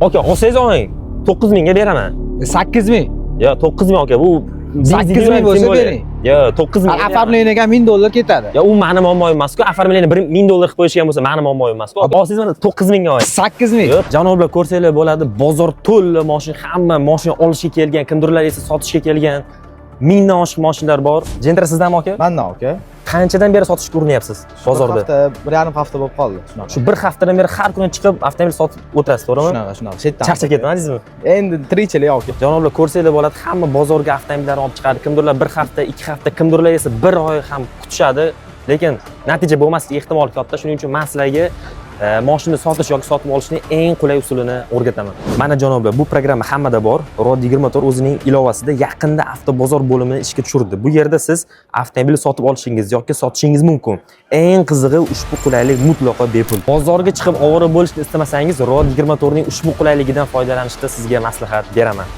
Aka, olsangiz oling. 9000 ga beraman. 8000. Yo, 9000 aka, bu 8000 bo'lsa bering. Yo, 9000. Оформлениyaga 1000 dollar ketadi. Ya u meni muammoyim emas-ku. Оформление 1000 dollar qilib qo'yishgan bo'lsa, meni muammoyim emas-ku. Olsangiz mana 9000 ga oling. 8000. Yo'q, janoblar ko'rsanglar bo'ladi. Bozor to'la mashina, hamma mashina olishga kelgan, kimdirlar esa sotishga kelgan. 1000 dan oshiq mashinalar bor. Jendra sizdanmi aka? Mendan aka. Qanchadan beri sotishga urinyapsiz bozorda? 1,5 hafta bo'lib qoldi. Shunaqa. Shu bir haftadan beri har kuni chiqib avtomobil sotib o'tirasiz, to'g'rimi? Shunaqa. Chetdan. Charchab ketmadingizmi? Endi tirikchilik aka. Janoblar ko'rsanglar bo'ladi, hamma bozorga avtomobillarni olib chiqadi. Kimdirlar bir hafta, 2 hafta, kimdirlar esa bir oy ham kutishadi. Lekin natija bo'lmasligi ehtimoli katta. Shuning uchun men sizlarga mashina sotish yoki sotib olishning eng qulay usulini o'rgataman. Mana janoblar, bu programma hammada bor. Rod 24 o'zining ilovasida yaqinda avtobozor bo'limini ishga tushirdi. Bu yerda siz avtomobil sotib olishingiz yoki sotishingiz mumkin. Eng qizig'i, ushbu qulaylik mutlaqo bepul. Bozorga chiqib ovora bo'lishni istamasangiz, Rod 24 ning ushbu qulayligidan foydalanishda sizga maslahat beraman.